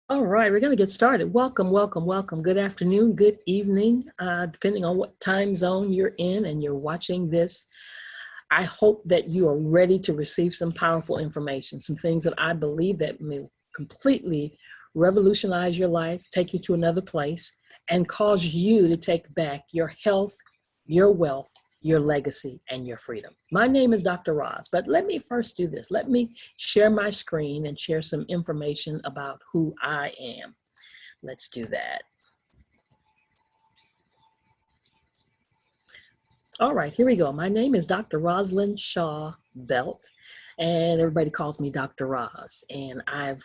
All right, we're going to get started. Welcome, welcome, welcome. Good afternoon, good evening, depending on what time zone you're in and you're watching this. I hope that you are ready to receive some powerful information, some things that I believe that may completely revolutionize your life, take you to another place, and cause you to take back your health, your wealth, your legacy, and your freedom. My name is Dr. Roz, but let me first do this. Let me share my screen and share some information about who I am. Let's do that. All right, here we go. My name is Dr. Rosalind Shaw Belt, and everybody calls me Dr. Roz. And I've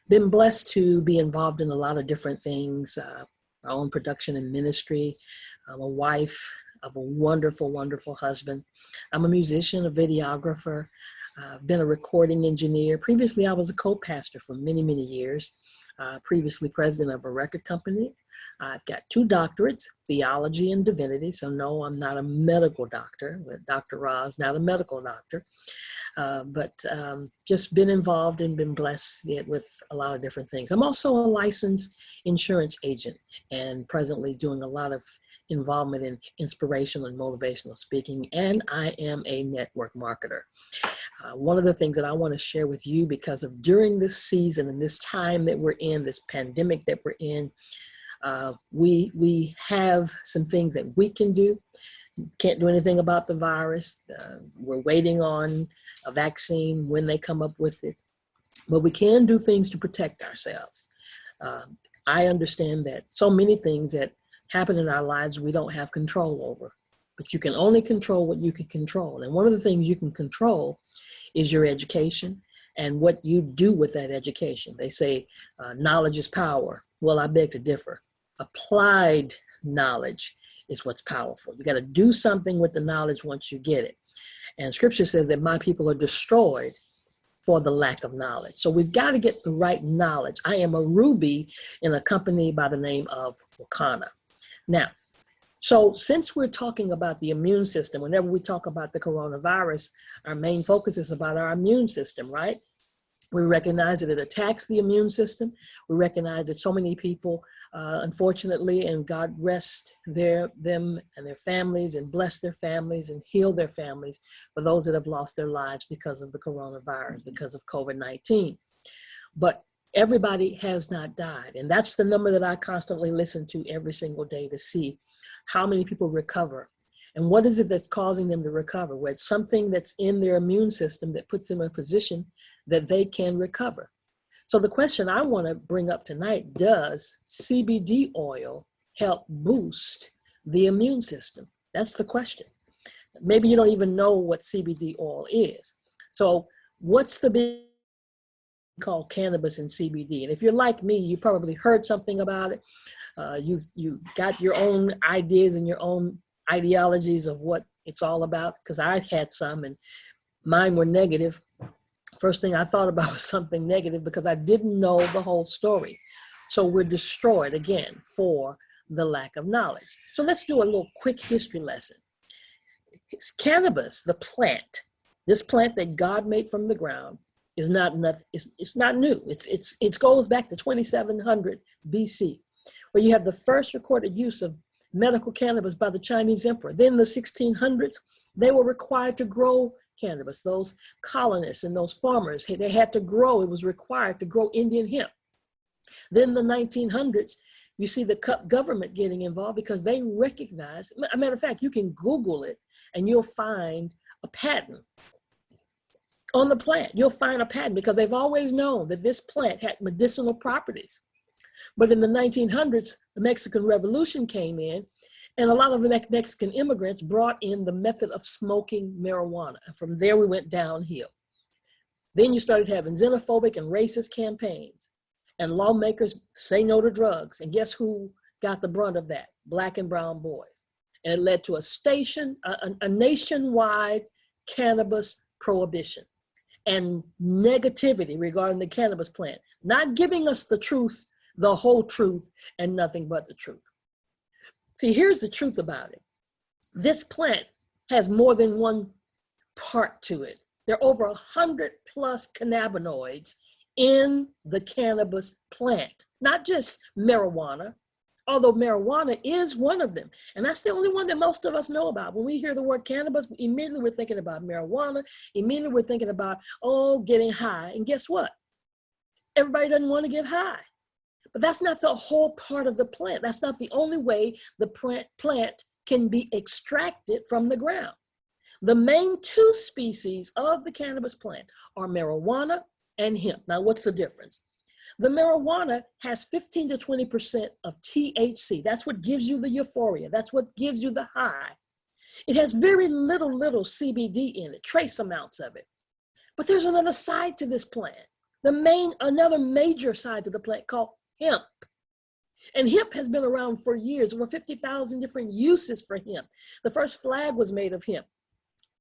been blessed to be involved in a lot of different things, my own production and ministry. I'm a wife of a wonderful, wonderful husband. I'm a musician, a videographer. I've been a recording engineer. Previously, I was a co-pastor for many, many years. Previously president of a record company. I've got 2 doctorates, theology and divinity. So no, I'm not a medical doctor, but Dr. Roz, not a medical doctor. But just been involved and been blessed with a lot of different things. I'm also a licensed insurance agent and presently doing a lot of involvement in inspirational and motivational speaking, and I am a network marketer. One of the things that I want to share with you, because of during this season and this time that we're in, this pandemic that we're in, we have some things that we can do. Can't do anything about the virus. We're waiting on a vaccine when they come up with it, but we can do things to protect ourselves. I understand that so many things that happen in our lives we don't have control over, but you can only control what you can control. And one of the things you can control is your education and what you do with that education. They say knowledge is power. Well, I beg to differ. Applied knowledge is what's powerful. You got to do something with the knowledge once you get it. And scripture says that my people are destroyed for the lack of knowledge. So we've got to get the right knowledge. I am a Ruby in a company by the name of Wakana. Now, so since we're talking about the immune system, whenever we talk about the coronavirus, our main focus is about our immune system, right? We recognize that it attacks the immune system. We recognize that so many people, unfortunately, and God rest them and their families and bless their families and heal their families for those that have lost their lives because of the coronavirus, because of COVID-19. But everybody has not died. And that's the number that I constantly listen to every single day to see how many people recover. And what is it that's causing them to recover? Well, it's something that's in their immune system that puts them in a position that they can recover. So the question I want to bring up tonight, does CBD oil help boost the immune system? That's the question. Maybe you don't even know what CBD oil is. So what's the big called cannabis and CBD? And if you're like me, you probably heard something about it. You got your own ideas and your own ideologies of what it's all about, because I had some and mine were negative. First thing I thought about was something negative because I didn't know the whole story. So we're destroyed again for the lack of knowledge. So let's do a little quick history lesson. It's cannabis, the plant, this plant that God made from the ground, is not enough. It's not new. It goes back to 2700 BC, where you have the first recorded use of medical cannabis by the Chinese emperor. Then in the 1600s, they were required to grow cannabis. Those colonists and those farmers, they had to grow. It was required to grow Indian hemp. Then in the 1900s, you see the government getting involved because they recognize, a matter of fact, you can Google it and you'll find a patent on the plant. You'll find a patent because they've always known that this plant had medicinal properties. But in the 1900s, the Mexican Revolution came in, and a lot of the Mexican immigrants brought in the method of smoking marijuana. And from there, we went downhill. Then you started having xenophobic and racist campaigns, and lawmakers say no to drugs. And guess who got the brunt of that? Black and brown boys. And it led to a nationwide cannabis prohibition and negativity regarding the cannabis plant, not giving us the truth, the whole truth, and nothing but the truth. See, here's the truth about it. This plant has more than one part to it. There are over 100 plus cannabinoids in the cannabis plant, not just marijuana, although marijuana is one of them. And that's the only one that most of us know about. When we hear the word cannabis, immediately we're thinking about marijuana. Immediately we're thinking about, oh, getting high. And guess what? Everybody doesn't want to get high. But that's not the whole part of the plant. That's not the only way the plant can be extracted from the ground. The main two species of the cannabis plant are marijuana and hemp. Now, what's the difference? The marijuana has 15 to 20% of THC. That's what gives you the euphoria. That's what gives you the high. It has very little CBD in it, trace amounts of it. But there's another side to this plant. Another major side to the plant called hemp. And hemp has been around for years, over 50,000 different uses for hemp. The first flag was made of hemp.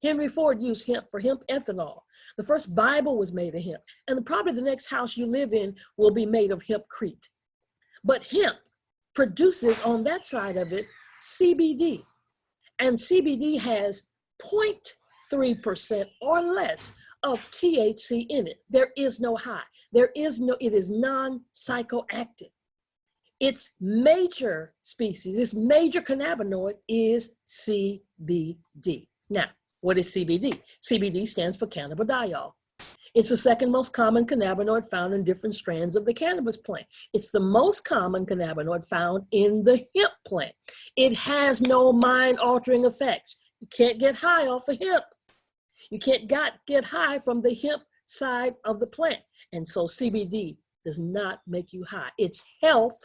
Henry Ford used hemp for hemp ethanol. The first Bible was made of hemp. And probably the next house you live in will be made of hempcrete. But hemp produces on that side of it CBD. And CBD has 0.3% or less of THC in it. There is no high. It is non-psychoactive. Its major species, its major cannabinoid is CBD. Now, what is CBD? CBD stands for cannabidiol. It's the second most common cannabinoid found in different strands of the cannabis plant. It's the most common cannabinoid found in the hemp plant. It has no mind-altering effects. You can't get high off of hemp. You can't get high from the hemp side of the plant. And so CBD does not make you high. It's health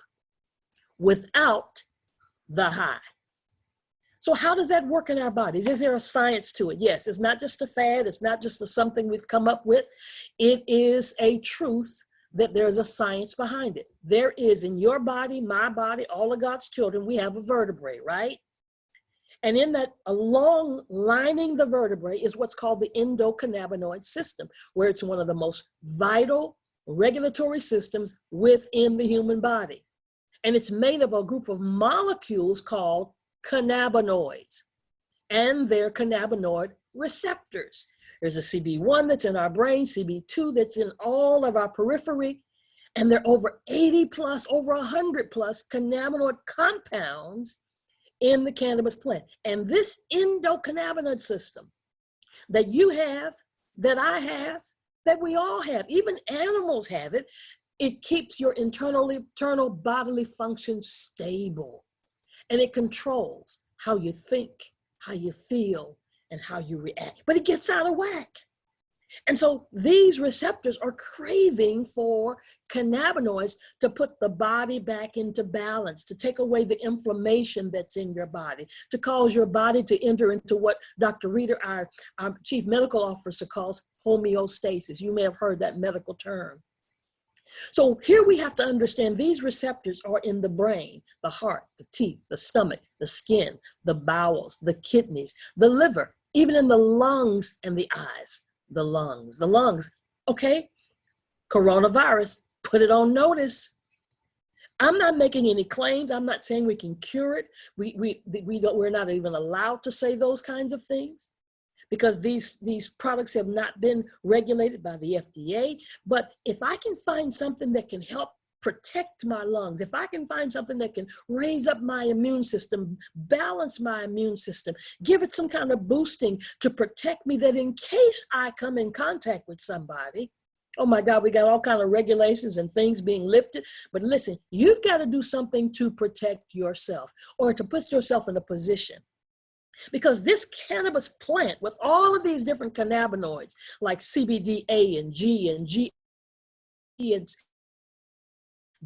without the high. So how does that work in our bodies? Is there a science to it? Yes, it's not just a fad. It's not just something we've come up with. It is a truth that there's a science behind it. There is in your body, my body, all of God's children, we have a vertebrae, right? And in that, along lining the vertebrae is what's called the endocannabinoid system, where it's one of the most vital regulatory systems within the human body. And it's made of a group of molecules called cannabinoids and their cannabinoid receptors. There's a CB1 that's in our brain, CB2 that's in all of our periphery, and there are over 80 plus, over 100 plus cannabinoid compounds in the cannabis plant. And this endocannabinoid system that you have, that I have, that we all have, even animals have it, it keeps your internal bodily functions stable. And it controls how you think, how you feel, and how you react. But it gets out of whack. And so these receptors are craving for cannabinoids to put the body back into balance, to take away the inflammation that's in your body, to cause your body to enter into what Dr. Reeder, our chief medical officer, calls homeostasis. You may have heard that medical term. So here we have to understand these receptors are in the brain, the heart, the teeth, the stomach, the skin, the bowels, the kidneys, the liver, even in the lungs and the eyes. The lungs. Okay, coronavirus, put it on notice. I'm not making any claims. I'm not saying we can cure it. We're not even allowed to say those kinds of things because these products have not been regulated by the FDA. But if I can find something that can help protect my lungs, if I can find something that can raise up my immune system, balance my immune system, give it some kind of boosting to protect me, that in case I come in contact with somebody, oh my God, we got all kinds of regulations and things being lifted. But listen, you've got to do something to protect yourself or to put yourself in a position. Because this cannabis plant with all of these different cannabinoids like CBD-A and G and G and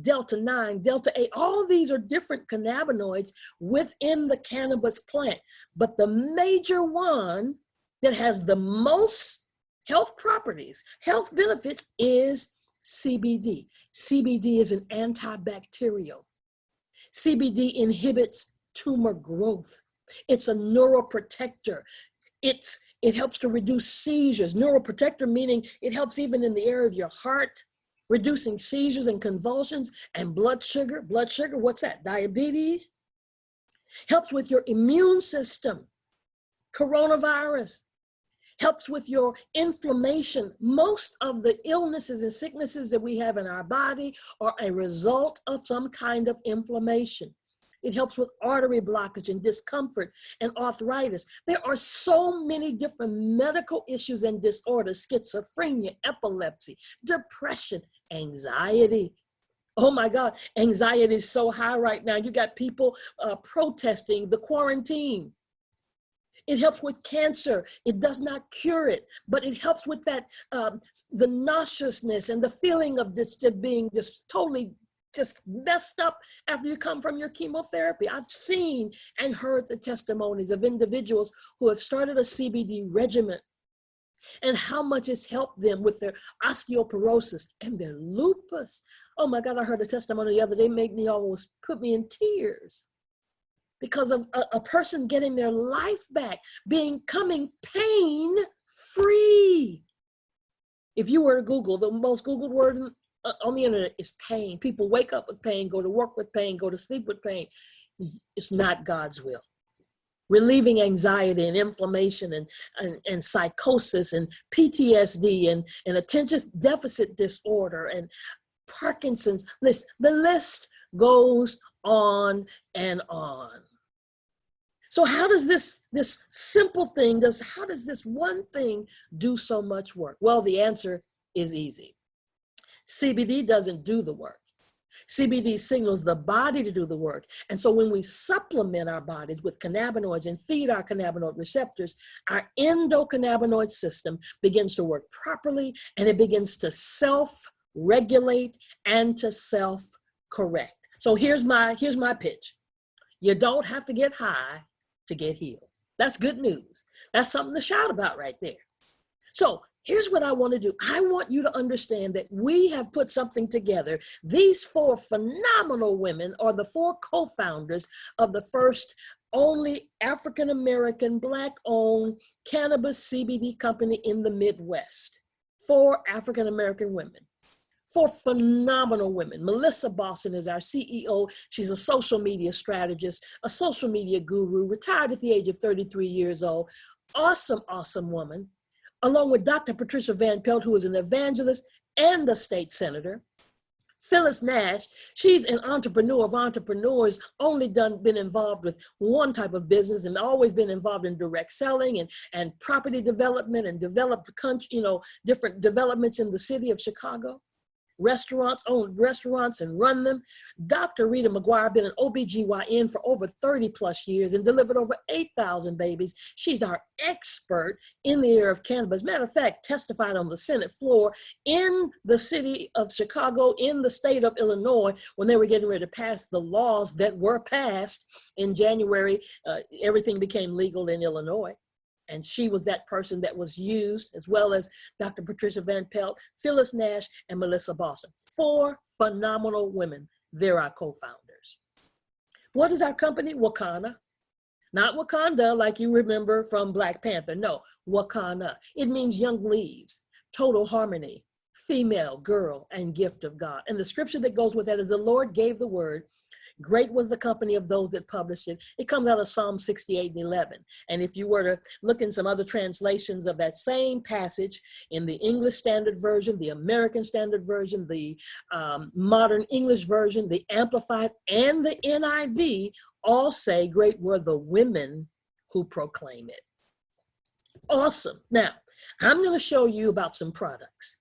Delta 9, Delta 8, all of these are different cannabinoids within the cannabis plant. But the major one that has the most health properties, health benefits is CBD. CBD is an antibacterial. CBD inhibits tumor growth. It's a neuroprotector. It helps to reduce seizures. Neuroprotector meaning it helps even in the area of your heart, reducing seizures and convulsions and blood sugar. Blood sugar, what's that? Diabetes. Helps with your immune system. Coronavirus. helps with your inflammation. Most of the illnesses and sicknesses that we have in our body are a result of some kind of inflammation. It helps with artery blockage and discomfort and arthritis. There are so many different medical issues and disorders: schizophrenia, epilepsy, depression, anxiety. Oh my God, anxiety is so high right now. You got people protesting the quarantine. It helps with cancer. It does not cure it, but it helps with that, the nauseousness and the feeling of this being just totally just messed up after you come from your chemotherapy. I've seen and heard the testimonies of individuals who have started a CBD regimen and how much it's helped them with their osteoporosis and their lupus. Oh my God, I heard a testimony the other day, made me almost put me in tears because of a person getting their life back, becoming pain-free. If you were to Google, the most Googled word on the internet is pain. People wake up with pain, go to work with pain, go to sleep with pain. It's not God's will. Relieving anxiety and inflammation and psychosis and PTSD and attention deficit disorder and Parkinson's. The list goes on and on. So how does this simple thing, how does this one thing do so much work? Well, the answer is easy. CBD doesn't do the work. CBD signals the body to do the work. And so when we supplement our bodies with cannabinoids and feed our cannabinoid receptors, our endocannabinoid system begins to work properly, and it begins to self-regulate and to self-correct. So here's my pitch. You don't have to get high to get healed. That's good news. That's something to shout about right there. So here's what I want to do. I want you to understand that we have put something together. These 4 phenomenal women are the 4 co-founders of the first only African-American Black-owned cannabis CBD company in the Midwest. 4 African-American women. 4 phenomenal women. Melissa Boston is our CEO. She's a social media strategist, a social media guru, retired at the age of 33 years old. Awesome, awesome woman. Along with Dr. Patricia Van Pelt, who is an evangelist and a state senator. Phyllis Nash, she's an entrepreneur of entrepreneurs, only been involved with one type of business and always been involved in direct selling and property development and developed country, different developments in the city of Chicago. Owned restaurants and run them. Dr. Rita McGuire, been an OBGYN for over 30 plus years and delivered over 8,000 babies. She's our expert in the area of cannabis. Matter of fact, testified on the Senate floor in the city of Chicago, in the state of Illinois, when they were getting ready to pass the laws that were passed in January. Everything became legal in Illinois. And she was that person that was used, as well as Dr. Patricia Van Pelt, Phyllis Nash, and Melissa Boston. 4 phenomenal women. They're our co-founders. What is our company? Wakana. Not Wakanda, like you remember from Black Panther. No, Wakana. It means young leaves, total harmony, female, girl, and gift of God. And the scripture that goes with that is the Lord gave the word. Great was the company of those that published it. It comes out of Psalm 68:11. And if you were to look in some other translations of that same passage in the English Standard Version, the American Standard Version, the Modern English Version, the Amplified, and the NIV, all say, great were the women who proclaim it. Awesome. Now, I'm going to show you about some products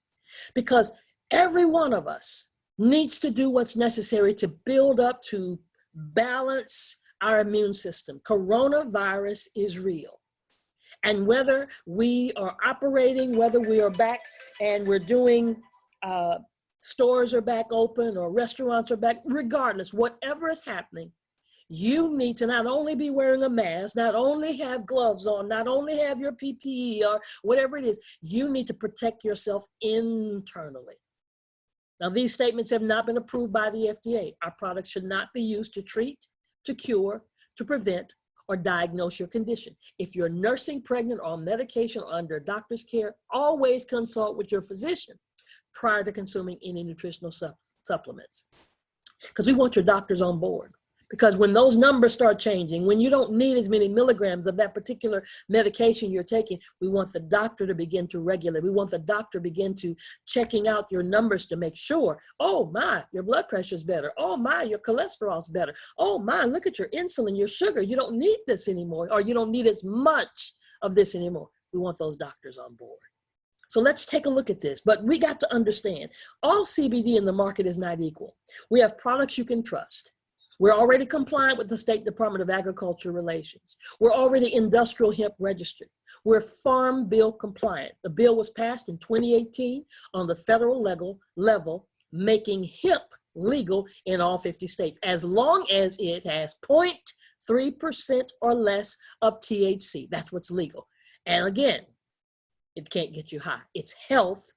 because every one of us needs to do what's necessary to build up, to balance our immune system. Coronavirus is real. And whether we are operating, whether we are back and we're doing, stores are back open or restaurants are back, regardless, whatever is happening, you need to not only be wearing a mask, not only have gloves on, not only have your PPE or whatever it is, you need to protect yourself internally. Now, these statements have not been approved by the FDA. Our products should not be used to treat, to cure, to prevent, or diagnose your condition. If you're nursing, pregnant, or on medication or under doctor's care, always consult with your physician prior to consuming any nutritional supplements. Because we want your doctors on board. Because when those numbers start changing, when you don't need as many milligrams of that particular medication you're taking, we want the doctor to begin to regulate. We want the doctor to begin to checking out your numbers to make sure, oh my, your blood pressure is better. Oh my, your cholesterol's better. Oh my, look at your insulin, your sugar. You don't need this anymore, or you don't need as much of this anymore. We want those doctors on board. So let's take a look at this. But we got to understand, all CBD in the market is not equal. We have products you can trust. We're already compliant with the State Department of Agriculture Relations. We're already industrial hemp registered. We're Farm Bill compliant. The bill was passed in 2018 on the federal level, making hemp legal in all 50 states, as long as it has 0.3% or less of THC. That's what's legal. And again, it can't get you high. It's health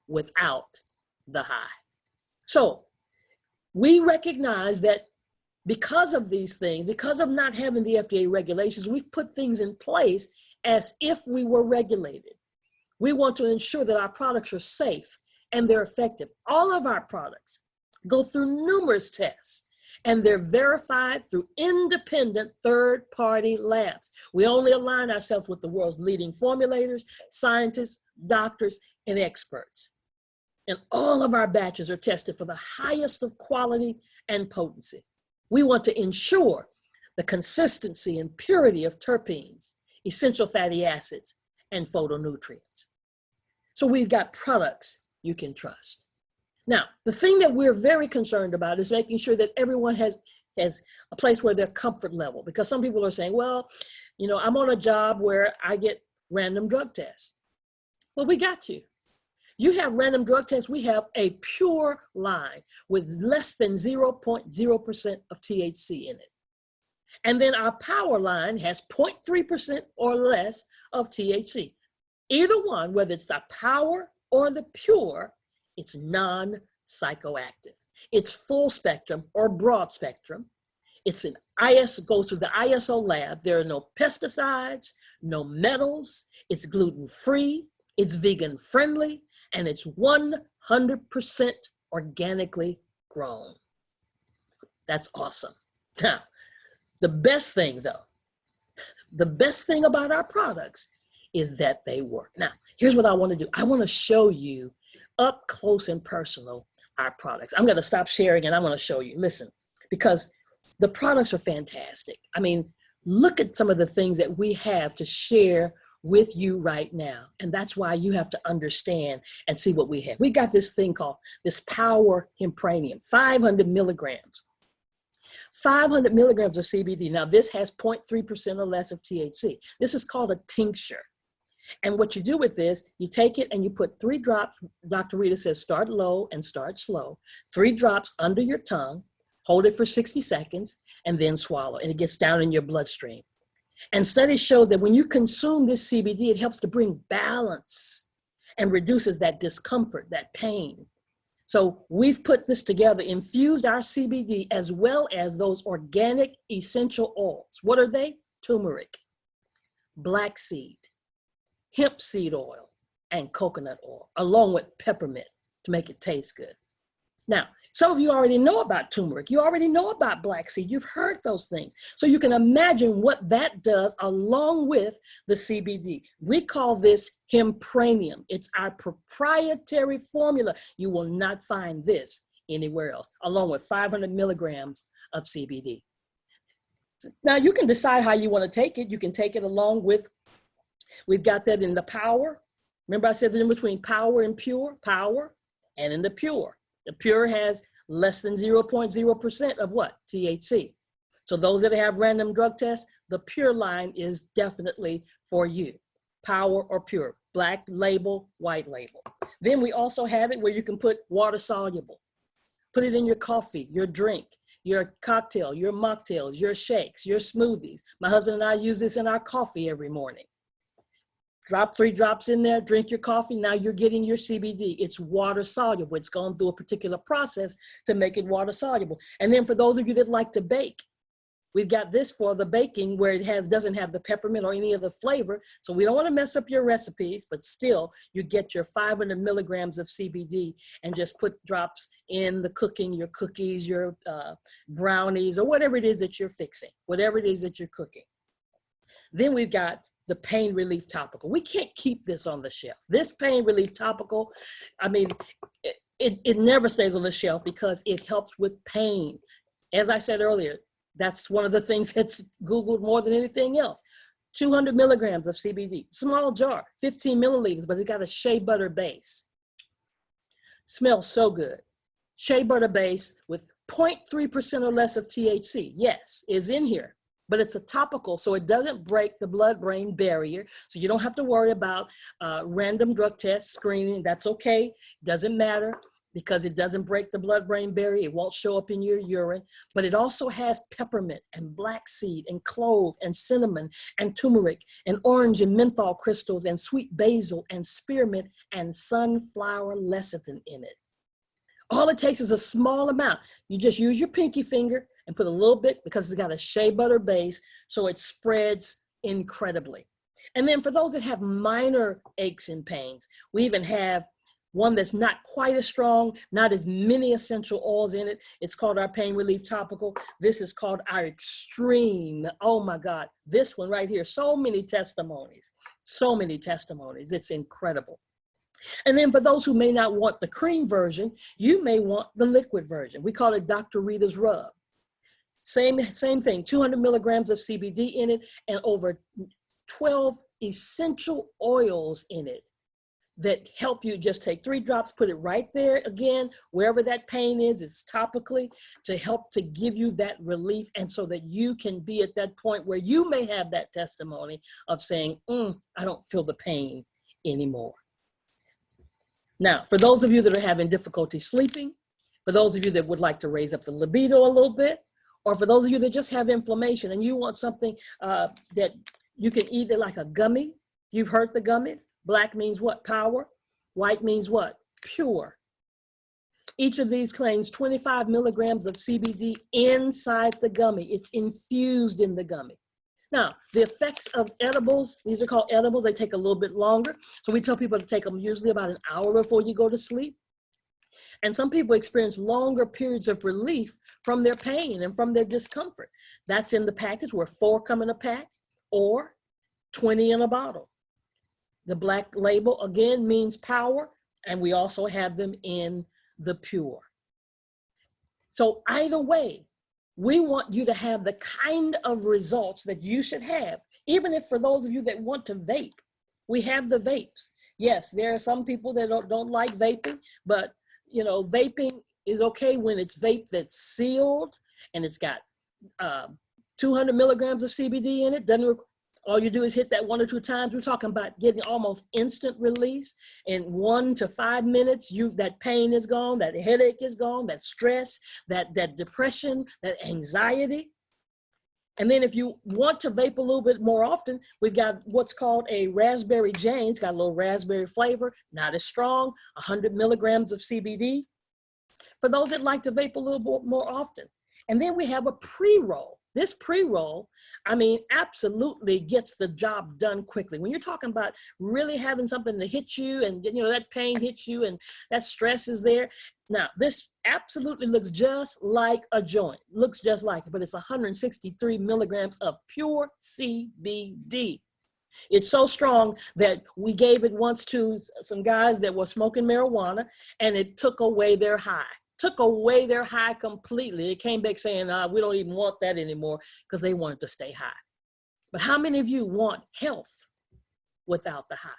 without the high. So we recognize that because of these things, because of not having the FDA regulations, we've put things in place as if we were regulated. We want to ensure that our products are safe and they're effective. All of our products go through numerous tests and they're verified through independent third-party labs. We only align ourselves with the world's leading formulators, scientists, doctors, and experts. And all of our batches are tested for the highest of quality and potency. We want to ensure the consistency and purity of terpenes, essential fatty acids, and phytonutrients. So we've got products you can trust. Now, the thing that we're very concerned about is making sure that everyone has a place where their comfort level, because some people are saying, well, you know, I'm on a job where I get random drug tests. Well, we got you. You have random drug tests, we have a pure line with less than 0.0% of THC in it. And then our power line has 0.3% or less of THC. Either one, whether it's the power or the pure, it's non-psychoactive. It's full spectrum or broad spectrum. It's goes through the ISO lab. There are no pesticides, no metals. It's gluten-free, it's vegan friendly, and it's 100% organically grown. That's awesome. Now, the best thing about our products is that they work. Now, here's what I want to do. I want to show you up close and personal our products. I'm going to stop sharing and I want to show you. Listen, because the products are fantastic. I mean, look at some of the things that we have to share with you right now. And that's why you have to understand and see what we have. We got this thing called this Power Hempranium, 500 milligrams. 500 milligrams of CBD. Now this has 0.3% or less of THC. This is called a tincture. And what you do with this, you take it and you put 3 drops. Dr. Rita says start low and start slow. 3 drops under your tongue, hold it for 60 seconds, and then swallow. And it gets down in your bloodstream. And studies show that when you consume this CBD, it helps to bring balance and reduces that discomfort, that pain. So we've put this together, infused our CBD as well as those organic essential oils. What are they? Turmeric, black seed, hemp seed oil, and coconut oil, along with peppermint to make it taste good. Now, some of you already know about turmeric. You already know about black seed. You've heard those things. So you can imagine what that does along with the CBD. We call this Hempranium. It's our proprietary formula. You will not find this anywhere else, along with 500 milligrams of CBD. Now you can decide how you want to take it. You can take it along with, we've got that in the power. Remember I said the difference between power and pure? Power and in the pure. The pure has less than 0.0% of what? THC. So those that have random drug tests, the pure line is definitely for you. Power or pure, black label, white label. Then we also have it where you can put water soluble. Put it in your coffee, your drink, your cocktail, your mocktails, your shakes, your smoothies. My husband and I use this in our coffee every morning. Drop 3 drops in there, drink your coffee. Now you're getting your CBD. It's water soluble. It's gone through a particular process to make it water soluble. And then for those of you that like to bake, We've got this for the baking where it doesn't have the peppermint or any of the flavor. So we don't want to mess up your recipes, but still you get your 500 milligrams of CBD and just put drops in the cooking, your cookies, your brownies, or whatever it is that you're fixing, whatever it is that you're cooking. Then we've got the pain relief topical. We can't keep this on the shelf. This pain relief topical, I mean, it never stays on the shelf because it helps with pain. As I said earlier, that's one of the things that's Googled more than anything else. 200 milligrams of CBD, small jar, 15 milliliters, but it got a shea butter base. Smells so good. Shea butter base with 0.3% or less of THC, yes, is in here, but it's a topical, so it doesn't break the blood-brain barrier, so you don't have to worry about random drug tests, screening. That's okay, doesn't matter, because it doesn't break the blood-brain barrier. It won't show up in your urine, but it also has peppermint and black seed and clove and cinnamon and turmeric and orange and menthol crystals and sweet basil and spearmint and sunflower lecithin in it. All it takes is a small amount. You just use your pinky finger and put a little bit because it's got a shea butter base, so it spreads incredibly. And then for those that have minor aches and pains, we even have one that's not quite as strong, not as many essential oils in it. It's called our pain relief topical. This is called our extreme. Oh my God, this one right here, so many testimonies, so many testimonies. It's incredible. And then for those who may not want the cream version, you may want the liquid version. We call it Dr. Rita's Rub. Same thing, 200 milligrams of CBD in it and over 12 essential oils in it that help you. Just take 3 drops, put it right there again, wherever that pain is, it's topically to help to give you that relief. And so that you can be at that point where you may have that testimony of saying, I don't feel the pain anymore. Now, for those of you that are having difficulty sleeping, for those of you that would like to raise up the libido a little bit, or for those of you that just have inflammation and you want something that you can eat it like a gummy. You've heard the gummies. Black means what? Power. White means what? Pure. Each of these claims 25 milligrams of CBD inside the gummy. It's infused in the gummy. Now, the effects of edibles, these are called edibles. They take a little bit longer. So we tell people to take them usually about an hour before you go to sleep. And some people experience longer periods of relief from their pain and from their discomfort. That's in the package where 4 come in a pack or 20 in a bottle. The black label, again, means power, and we also have them in the pure. So either way, we want you to have the kind of results that you should have, even if for those of you that want to vape, we have the vapes. Yes, there are some people that don't like vaping, but you know, vaping is okay when it's vape that's sealed and it's got 200 milligrams of CBD in it. All you do is hit that 1 or 2 times. We're talking about getting almost instant release. In 1 to 5 minutes, that pain is gone, that headache is gone, that stress, that depression, that anxiety. And then if you want to vape a little bit more often, we've got what's called a raspberry Jane. It's got a little raspberry flavor, not as strong, 100 milligrams of CBD. For those that like to vape a little bit more often. And then we have a pre-roll. This pre-roll, I mean, absolutely gets the job done quickly. When you're talking about really having something to hit you and, you know, that pain hits you and that stress is there. Now, this absolutely looks just like a joint, looks just like it, but it's 163 milligrams of pure CBD. It's so strong that we gave it once to some guys that were smoking marijuana and it took away their high. Took away their high completely. It came back saying, we don't even want that anymore because they wanted to stay high. But how many of you want health without the high?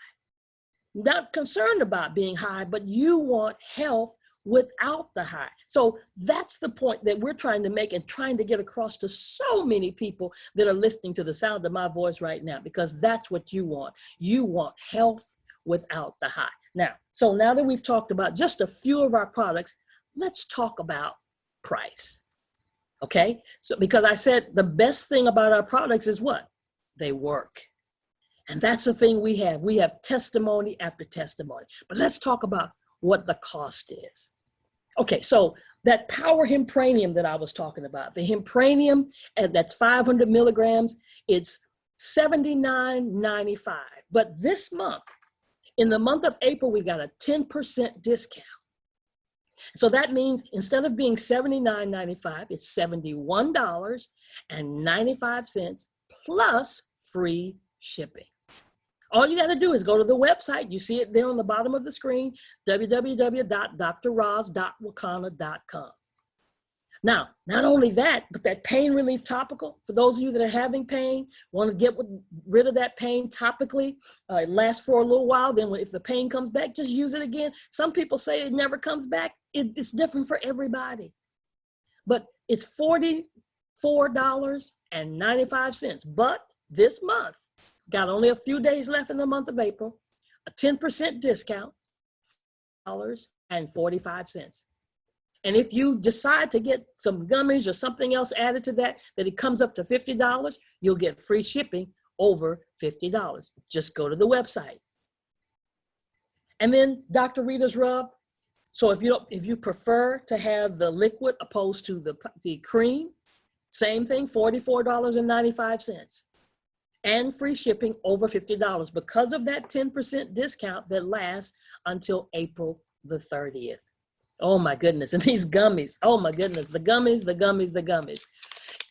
Not concerned about being high, but you want health without the high. So that's the point that we're trying to make and trying to get across to so many people that are listening to the sound of my voice right now, because that's what you want. You want health without the high. Now that we've talked about just a few of our products, let's talk about price, okay? So because I said the best thing about our products is what? They work. And that's the thing we have. We have testimony after testimony. But let's talk about what the cost is. Okay, so That power hempranium that I was talking about, the hempranium, and that's 500 milligrams, it's $79.95. But this month, in the month of April, we got a 10% discount. So that means instead of being $79.95, it's $71.95 plus free shipping. All you got to do is go to the website. You see it there on the bottom of the screen, www.drroz.wakana.com. Now, not only that, but that pain relief topical, for those of you that are having pain, want to get rid of that pain topically, it lasts for a little while, then if the pain comes back, just use it again. Some people say it never comes back. It's different for everybody. But it's $44.95. But this month, got only a few days left in the month of April, a 10% discount, $45. And if you decide to get some gummies or something else added to that, that it comes up to $50, you'll get free shipping over $50. Just go to the website. And then Dr. Rita's Rub. So if you prefer to have the liquid opposed to the cream, same thing, $44.95. And free shipping over $50 because of that 10% discount that lasts until April the 30th. Oh my goodness. And these gummies, oh my goodness, the gummies.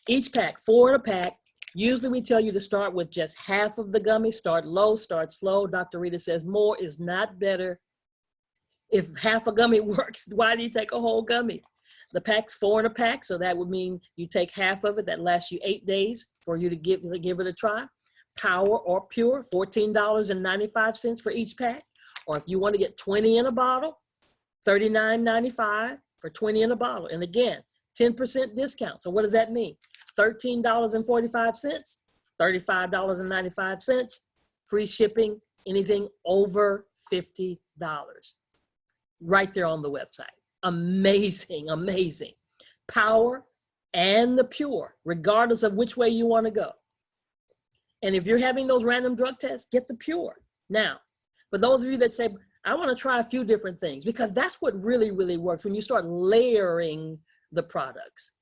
Each pack, 4 in a pack. Usually we tell you to start with just half of the gummy. Start low, start slow. Dr. Rita says more is not better. If half a gummy works, why do you take a whole gummy? The pack's 4 in a pack, so that would mean you take half of it. That lasts you 8 days for you to give it a try. Power or Pure, $14.95 for each pack. Or if you want to get 20 in a bottle, $39.95 for 20 in a bottle. And again, 10% discount. So what does that mean? $13.45, $35.95, free shipping, anything over $50. Right there on the website. Amazing, amazing. Power and the Pure, regardless of which way you want to go. And if you're having those random drug tests, get the Pure. Now, for those of you that say, I want to try a few different things, because that's what really, really works when you start layering the products.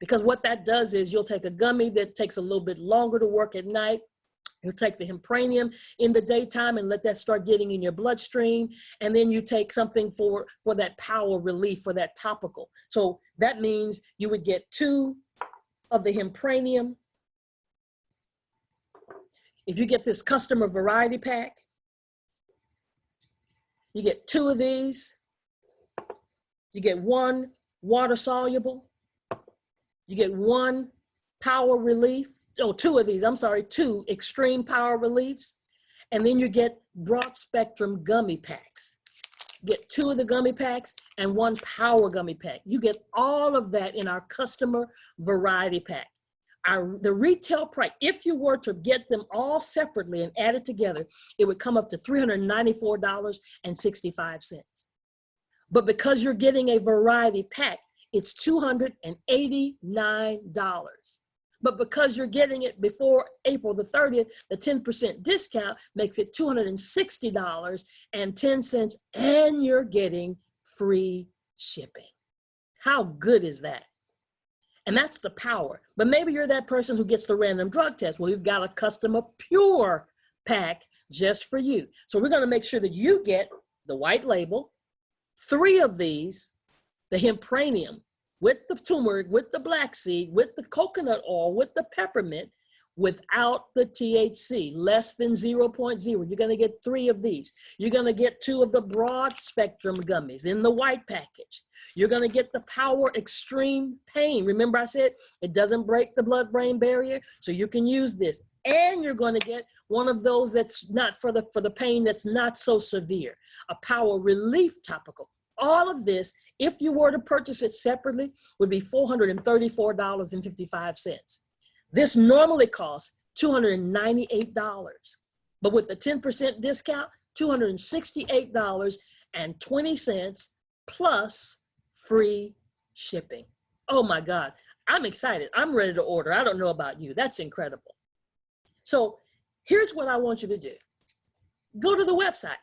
Because what that does is you'll take a gummy that takes a little bit longer to work at night. You'll take the hempranium in the daytime and let that start getting in your bloodstream. And then you take something for that power relief, for that topical. So that means you would get 2 of the hempranium. If you get this customer variety pack, you get 2 of these. You get 1 water soluble. You get 1 power relief. Oh, 2 of these, I'm sorry, 2 extreme power reliefs. And then you get broad spectrum gummy packs. Get 2 of the gummy packs and 1 power gummy pack. You get all of that in our customer variety pack. The retail price, if you were to get them all separately and add it together, it would come up to $394.65. But because you're getting a variety pack, it's $289. But because you're getting it before April the 30th, the 10% discount makes it $260.10, and you're getting free shipping. How good is that? And that's the power. But maybe you're that person who gets the random drug test. Well, we've got a customer Pure pack just for you. So we're going to make sure that you get the white label, 3 of these, the hempranium, with the turmeric, with the black seed, with the coconut oil, with the peppermint, without the THC, less than 0.0. You're going to get 3 of these. You're going to get 2 of the broad spectrum gummies in the white package. You're going to get the Power Extreme Pain. Remember I said it doesn't break the blood-brain barrier, so you can use this. And you're going to get one of those that's not for the pain that's not so severe, a Power Relief Topical. All of this, if you were to purchase it separately, would be $434.55. This normally costs $298, but with the 10% discount, $268.20 plus free shipping. Oh my God, I'm excited. I'm ready to order. I don't know about you. That's incredible. So here's what I want you to do. Go to the website.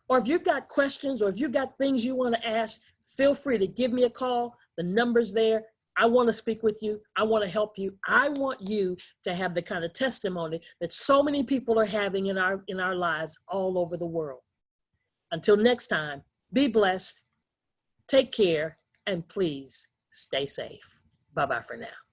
Or if you've got questions or if you've got things you want to ask, feel free to give me a call. The number's there. I want to speak with you. I want to help you. I want you to have the kind of testimony that so many people are having in our lives all over the world. Until next time, be blessed, take care, and please stay safe. Bye-bye for now.